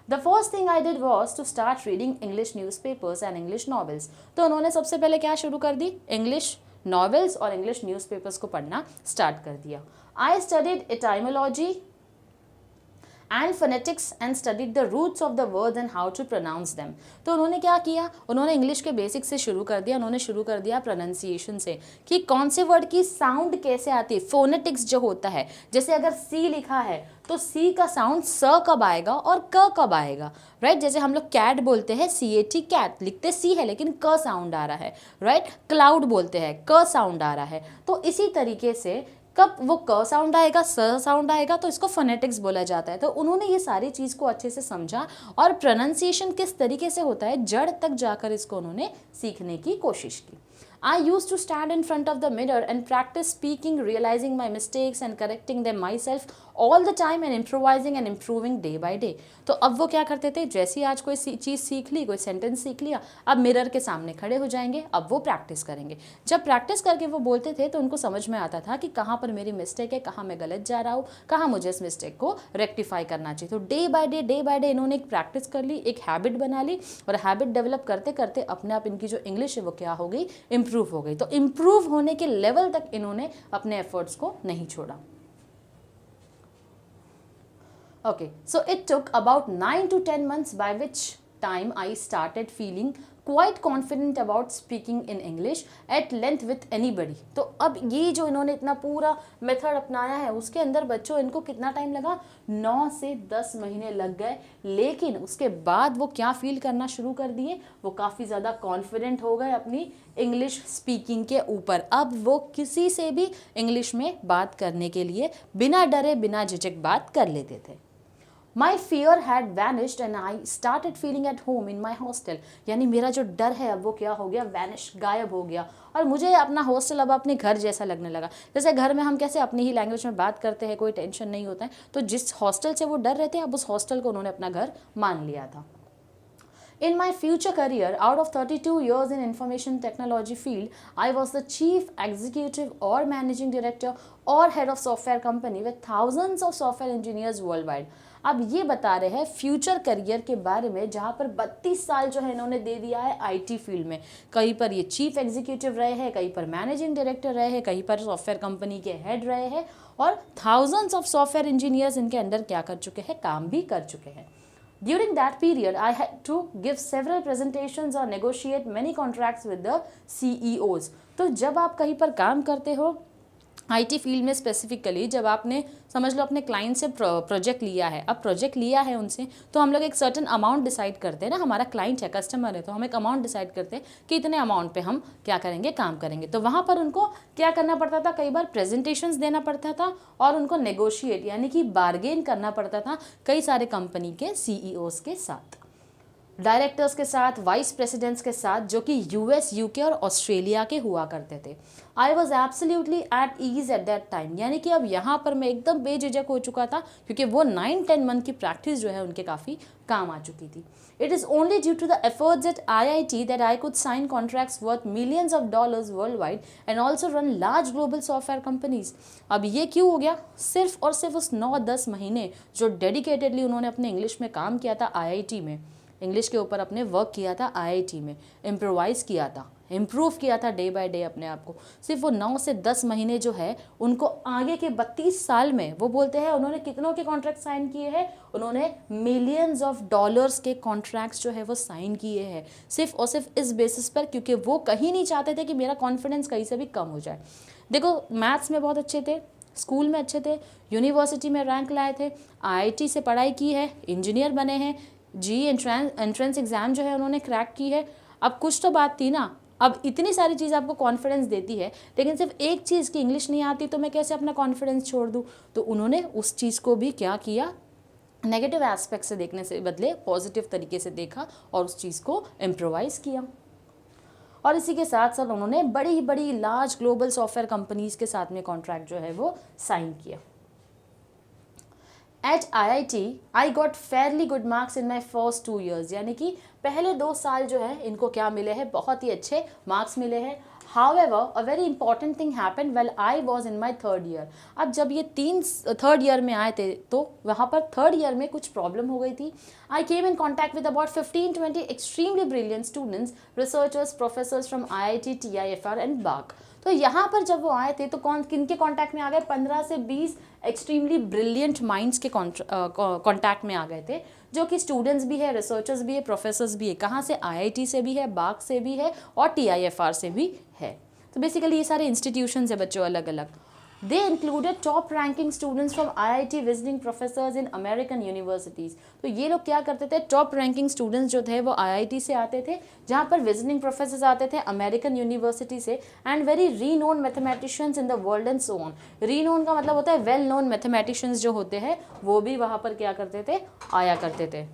The first thing I did was to start reading English newspapers and English novels. तो उन्होंने सबसे पहले क्या शुरू कर दी, इंग्लिश नॉवेल्स और इंग्लिश न्यूज़पेपर्स को पढ़ना स्टार्ट कर दिया. I studied etymology and phonetics and studied the roots of the words and how to pronounce them. तो उन्होंने क्या किया, उन्होंने इंग्लिश के बेसिक से शुरू कर दिया. उन्होंने शुरू कर दिया प्रोनाउंसिएशन से कि कौन से वर्ड की साउंड कैसे आती है, फोनेटिक्स जो होता है. जैसे अगर सी लिखा है तो सी का साउंड स कब आएगा और क कब आएगा, राइट. जैसे हम लोग कैट बोलते हैं, CAT कैट, लिखते सी है लेकिन क साउंड आ रहा है, राइट. क्लाउड बोलते हैं, क साउंड आ रहा है. तो इसी तरीके से कब वो क साउंड आएगा, स साउंड आएगा, तो इसको फोनेटिक्स बोला जाता है. तो उन्होंने ये सारी चीज़ को अच्छे से समझा और प्रोनाउंसिएशन किस तरीके से होता है, जड़ तक जाकर इसको उन्होंने सीखने की कोशिश की. I used to stand in front of the mirror and practice speaking, realizing my mistakes and correcting them myself all the time and improvising and improving day by day. तो अब वो क्या करते थे, जैसे ही आज कोई चीज़ सीख ली, कोई सेंटेंस सीख लिया, अब मिरर के सामने खड़े हो जाएंगे, अब वो प्रैक्टिस करेंगे. जब प्रैक्टिस करके वो बोलते थे तो उनको समझ में आता था कि कहाँ पर मेरी मिस्टेक है, कहाँ मैं गलत जा रहा हूँ, कहाँ मुझे इस मिस्टेक को रेक्टिफाई करना चाहिए. तो डे बाय डे इन्होंने एक प्रैक्टिस कर ली, एक हैबिट बना ली और हैबिट डेवलप करते करते अपने आप इनकी जो इंग्लिश है वो क्या हो गई, इम्प्रूव हो गई. तो इम्प्रूव होने के लेवल तक इन्होंने अपने एफर्ट्स को नहीं छोड़ा. Okay, so it took about 9 to 10 months, by which time I started feeling quite confident about speaking in English at length with anybody. तो अब ये जो इन्होंने इतना पूरा मेथड अपनाया है, उसके अंदर बच्चों इनको कितना टाइम लगा, 9 से 10 महीने लग गए. लेकिन उसके बाद वो क्या फील करना शुरू कर दिए, वो काफ़ी ज़्यादा कॉन्फिडेंट हो गए अपनी इंग्लिश स्पीकिंग के ऊपर. अब वो किसी से भी इंग्लिश में बात करने के लिए बिना डरे, बिना झिझक बात कर लेते थे. My fear had vanished and I started feeling at home in my hostel. यानी मेरा जो डर है अब वो क्या हो गया, वैनिश, गायब हो गया, और मुझे अपना हॉस्टल अब अपने घर जैसा लगने लगा. जैसे घर में हम कैसे अपनी ही लैंग्वेज में बात करते हैं, कोई टेंशन नहीं होता है, तो जिस हॉस्टल से वो डर रहे थे, अब उस हॉस्टल को उन्होंने अपना घर मान लिया था. In my future career, out of 32 years in information technology field, I was the chief executive or managing director or head of software company with thousands of software engineers worldwide. अब ये बता रहे हैं फ्यूचर करियर के बारे में, जहाँ पर 32 साल जो है इन्होंने दे दिया है IT फील्ड में. कहीं पर ये चीफ एग्जीक्यूटिव रहे हैं, कहीं पर मैनेजिंग डायरेक्टर रहे हैं, कहीं पर सॉफ्टवेयर कंपनी के हेड रहे हैं, और थाउजेंड्स ऑफ सॉफ्टवेयर इंजीनियर्स इनके अंदर क्या कर चुके हैं, काम भी कर चुके हैं. During that period, I had to give several presentations or negotiate many contracts with the CEOs. तो जब आप कहीं पर काम करते हो IT फील्ड में स्पेसिफिकली, जब आपने समझ लो अपने क्लाइंट से प्रोजेक्ट लिया है, अब प्रोजेक्ट लिया है उनसे, तो हम लोग एक सर्टन अमाउंट डिसाइड करते हैं ना, हमारा क्लाइंट है, कस्टमर है, तो हम एक अमाउंट डिसाइड करते हैं कि इतने अमाउंट पे हम क्या करेंगे, काम करेंगे. तो वहाँ पर उनको क्या करना पड़ता था, कई बार प्रेजेंटेशंस देना पड़ता था और उनको नेगोशिएट यानी कि बार्गेन करना पड़ता था कई सारे कंपनी के CEOs के साथ, डायरेक्टर्स के साथ, वाइस प्रेसिडेंट्स के साथ, जो कि US, UK और ऑस्ट्रेलिया के हुआ करते थे. I was absolutely at ease at that time. यानी कि अब यहाँ पर मैं एकदम बेझिझक हो चुका था, क्योंकि वो 9-10 मंथ की प्रैक्टिस जो है उनके काफ़ी काम आ चुकी थी. It is only due to the efforts at IIT that I could sign contracts worth millions of dollars worldwide and also run large global software companies. अब ये क्यों हो गया, सिर्फ और सिर्फ उस 9-10 महीने जो डेडिकेटेडली उन्होंने अपने इंग्लिश में काम किया था IIT में, इंग्लिश के ऊपर अपने वर्क किया था IIT में, इम्प्रोवाइज़ किया था, इम्प्रूव किया था डे बाय डे अपने आप को। सिर्फ वो 9 से 10 महीने जो है उनको आगे के 32 साल में वो बोलते हैं उन्होंने कितनों के कॉन्ट्रैक्ट साइन किए हैं, उन्होंने मिलियंस ऑफ डॉलर्स के कॉन्ट्रैक्ट्स जो है वो साइन किए हैं, सिर्फ और सिर्फ इस बेसिस पर क्योंकि वो कहीं नहीं चाहते थे कि मेरा कॉन्फिडेंस कहीं से भी कम हो जाए। देखो मैथ्स में बहुत अच्छे थे, स्कूल में अच्छे थे, यूनिवर्सिटी में रैंक लाए थे, आईआईटी से पढ़ाई की है, इंजीनियर बने हैं, जी एंट्रेंस एग्ज़ाम जो है उन्होंने क्रैक की है। अब कुछ तो बात थी ना, अब इतनी सारी चीज़ आपको कॉन्फिडेंस देती है लेकिन सिर्फ एक चीज़ की इंग्लिश नहीं आती तो मैं कैसे अपना कॉन्फिडेंस छोड़ दूँ। तो उन्होंने उस चीज़ को भी क्या किया, नेगेटिव एस्पेक्ट से देखने से बदले पॉजिटिव तरीके से देखा और उस चीज़ को इम्प्रोवाइज़ किया। और इसी के साथ साथ उन्होंने बड़ी बड़ी लार्ज ग्लोबल सॉफ्टवेयर कंपनीज के साथ में कॉन्ट्रैक्ट जो है वो साइन किया। At IIT I got fairly good marks in my first 2 years, यानी कि पहले 2 साल जो है इनको क्या मिले हैं, बहुत ही अच्छे मार्क्स मिले हैं। However, a very important thing happened while I was in my 3rd year. अब जब ये 3rd year में आए थे तो वहाँ पर 3rd year में कुछ प्रॉब्लम हो गई थी। I came in contact with about 15-20 extremely brilliant students, researchers, professors from IIT, TIFR and BARC. तो यहाँ पर जब वो आए थे तो किनके कांटेक्ट में आ गए, 15 से 20 एक्सट्रीमली ब्रिलियंट माइंड्स के कांटेक्ट में आ गए थे, जो कि स्टूडेंट्स भी है, रिसर्चर्स भी है, प्रोफेसर्स भी है। कहाँ से, IIT से भी है, बार्क से भी है और TIFR से भी है। तो बेसिकली ये सारे इंस्टीट्यूशंस है बच्चों अलग अलग। They included top ranking students from IIT visiting professors in American universities. तो ये लोग क्या करते थे, टॉप रैंकिंग स्टूडेंट्स जो थे वो IIT से आते थे, जहाँ पर विजिटिंग प्रोफेसर्स आते थे अमेरिकन यूनिवर्सिटी से, एंड वेरी री known mathematicians in the world and so on. री नोन का मतलब होता है वेल नोन मैथमेटिशियंस जो होते हैं वो भी वहाँ पर क्या करते थे, आया करते थे।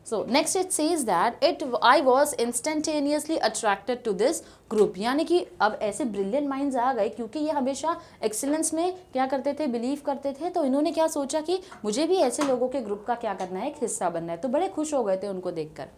So next it says that I was instantaneously attracted to this group, यानी कि अब ऐसे ब्रिलियंट माइंड्स आ गए क्योंकि ये हमेशा एक्सीलेंस में क्या करते थे, बिलीव करते थे। तो इन्होंने क्या सोचा कि मुझे भी ऐसे लोगों के ग्रुप का क्या करना है, एक हिस्सा बनना है। तो बड़े खुश हो गए थे उनको देखकर।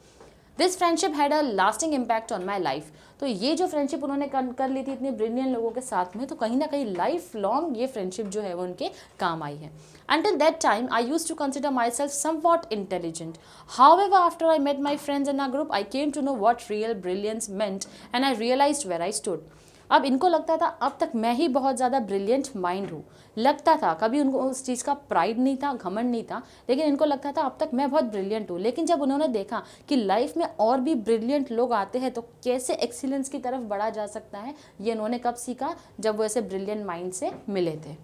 This friendship had a lasting impact on my life. तो ये जो फ्रेंडशिप उन्होंने कर ली थी इतने ब्रिलियंट लोगों के साथ में, तो कहीं ना कहीं लाइफ लॉन्ग ये फ्रेंडशिप जो है वो उनके काम आई है। Until that time, I used to consider myself somewhat intelligent. However, after I met my friends in our group, I came to know what real brilliance meant and I realized where I stood. अब इनको लगता था अब तक मैं ही बहुत ज़्यादा brilliant mind हूँ, लगता था, कभी उनको उस चीज़ का प्राइड नहीं था, घमंड नहीं था, लेकिन इनको लगता था अब तक मैं बहुत ब्रिलियंट हूँ। लेकिन जब उन्होंने देखा कि लाइफ में और भी ब्रिलियंट लोग आते हैं तो कैसे एक्सीलेंस की तरफ बढ़ा जा सकता है, ये इन्होंने कब सीखा, जब वो ऐसे ब्रिलियंट माइंड से मिले थे।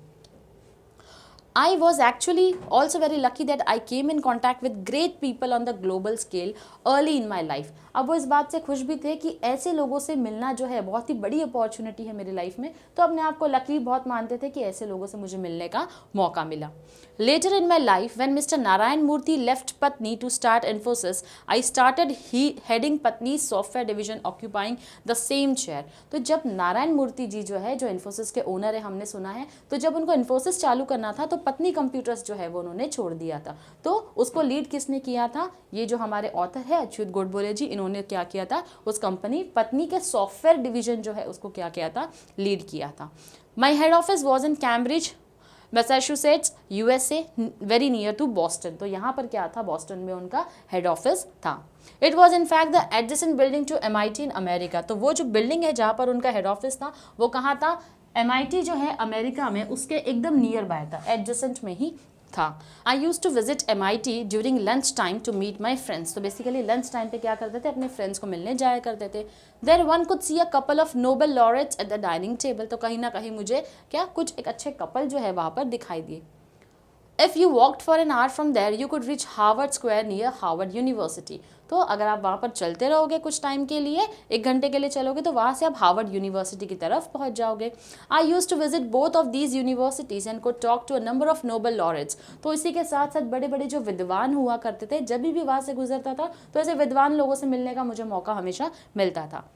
I was actually also very lucky that I came in contact with great people on the global scale early in my life. अब वो इस बात से खुश भी थे कि ऐसे लोगों से मिलना जो है बहुत ही बड़ी अपॉर्चुनिटी है मेरी लाइफ में, तो अपने आप को लकी बहुत मानते थे कि ऐसे लोगों से मुझे मिलने का मौका मिला। Later in my life, when Mr. Narayan Murthy left Patni to start Infosys, I started heading Patni's software division, occupying the same chair. तो जब नारायण मूर्ति जी जो है, जो इन्फोसिस के ओनर है, हमने सुना है, तो जब उनको इन्फोसिस चालू करना था तो पत्नी कंप्यूटर्स जो है वो उन्होंने छोड़ दिया था। तो उसको लीड किसने किया था, ये जो हमारे ऑथर है अच्युत गोडबोले जी, इन्होंने क्या किया था, उस कंपनी पत्नी के सॉफ्टवेयर डिवीजन जो है उसको क्या किया था, लीड किया था। My head office was in Cambridge Massachusetts, USA, very near to Boston. तो यहाँ पर क्या था, बॉस्टन में उनका हेड ऑफिस था। It was in fact the adjacent building to MIT in America. तो वो जो बिल्डिंग है जहाँ पर उनका हेड ऑफिस था वो कहाँ था, MIT जो है अमेरिका में, उसके एकदम नियर बाय था, एडजेसेंट में ही था। I use to visit MIT during lunch time to meet my friends. तो बेसिकली लंच टाइम पे क्या करते थे, अपने फ्रेंड्स को मिलने जाया करते थे। There one could see a couple of Nobel laureates at the dining table. तो कहीं ना कहीं मुझे क्या कुछ एक अच्छे कपल जो है वहाँ पर दिखाई दिए। If you walked for an hour from there, you could reach Harvard Square near Harvard University. तो अगर आप वहाँ पर चलते रहोगे कुछ टाइम के लिए, 1 घंटे के लिए चलोगे, तो वहाँ से आप हार्वर्ड यूनिवर्सिटी की तरफ पहुँच जाओगे। I use to visit both of these universities and could talk to a number of Nobel laureates. तो इसी के साथ साथ बड़े बड़े जो विद्वान हुआ करते थे, जब भी वहाँ से गुजरता था तो ऐसे विद्वान लोगों से मिलने का मुझे मौका हमेशा मिलता था।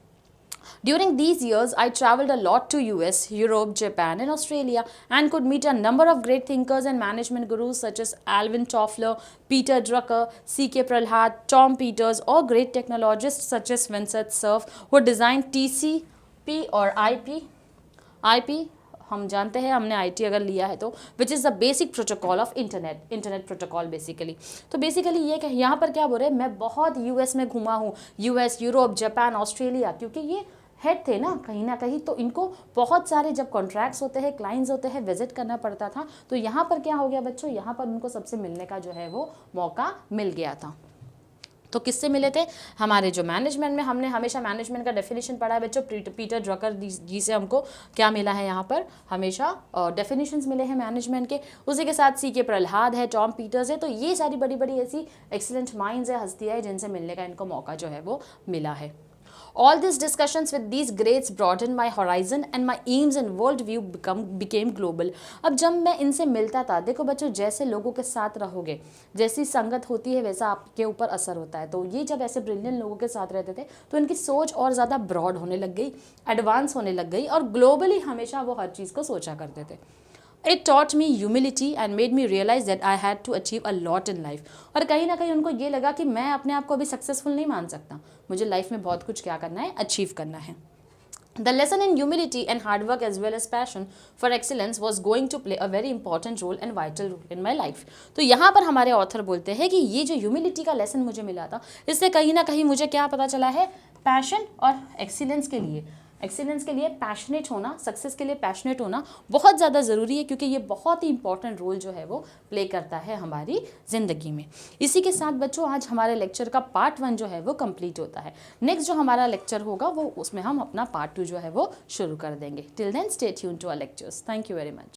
During these years, I traveled a lot to US, Europe, Japan and Australia and could meet a number of great thinkers and management gurus such as Alvin Toffler, Peter Drucker, C.K. Prahalad, Tom Peters or great technologists such as Vincent Cerf who designed TCP or IP हम जानते हैं, हमने IT अगर लिया है तो, which is the basic protocol of internet protocol basically. तो basically ये यहाँ पर क्या बोल रहे हैं, मैं बहुत US में घुमा हूँ, US, यूरोप, जापान, ऑस्ट्रेलिया, क्योंकि ये हेड थे ना कहीं, तो इनको बहुत सारे जब कॉन्ट्रैक्ट्स होते हैं, क्लाइंट्स होते हैं, विजिट करना पड़ता था। तो यहाँ पर क्या हो गया बच्चों, यहाँ पर उनको सबसे मिलने का जो है वो मौका मिल गया था। तो किससे मिले थे, हमारे जो मैनेजमेंट में, हमने हमेशा मैनेजमेंट का डेफिनेशन पढ़ा है बच्चों, पीटर ड्रकर जी से हमको क्या मिला है, यहाँ पर हमेशा डेफिनेशंस मिले हैं मैनेजमेंट के। उसी के साथ CK प्रहलाद है, टॉम पीटर्स है। तो ये सारी बड़ी बड़ी ऐसी एक्सीलेंट माइंड्स है, हस्तियाँ है, जिनसे मिलने का इनको मौका जो है वो मिला है। All these discussions with these greats broadened my horizon and my aims and worldview became global। अब जब मैं इनसे मिलता था, देखो बच्चों, जैसे लोगों के साथ रहोगे, जैसी संगत होती है, वैसा आपके ऊपर असर होता है। तो ये जब ऐसे ब्रिलियंट लोगों के साथ रहते थे तो इनकी सोच और ज़्यादा ब्रॉड होने लग गई, एडवांस होने लग गई, और ग्लोबली हमेशा वो हर चीज़ को सोचा करते थे। It taught me humility and made me realize that I had to achieve a lot in life। और कहीं ना कहीं उनको ये लगा कि मैं अपने आप को अभी सक्सेसफुल नहीं मान सकता, मुझे लाइफ में बहुत कुछ क्या करना है, अचीव करना है। The lesson in humility and hard work as well as passion for excellence was going to play a very important role and vital role in my life। तो यहाँ पर हमारे ऑथर बोलते हैं कि ये जो ह्यूमिलिटी का लेसन मुझे मिला था, इससे कहीं ना कहीं मुझे क्या पता चला है, पैशन और एक्सीलेंस के लिए पैशनेट होना, सक्सेस के लिए पैशनेट होना बहुत ज़्यादा ज़रूरी है, क्योंकि ये बहुत ही इंपॉर्टेंट रोल जो है वो प्ले करता है हमारी ज़िंदगी में। इसी के साथ बच्चों आज हमारे लेक्चर का पार्ट 1 जो है वो कंप्लीट होता है। नेक्स्ट जो हमारा लेक्चर होगा वो उसमें हम अपना पार्ट 2 जो है वो शुरू कर देंगे। Till then stay tuned to our lectures. Thank you very much.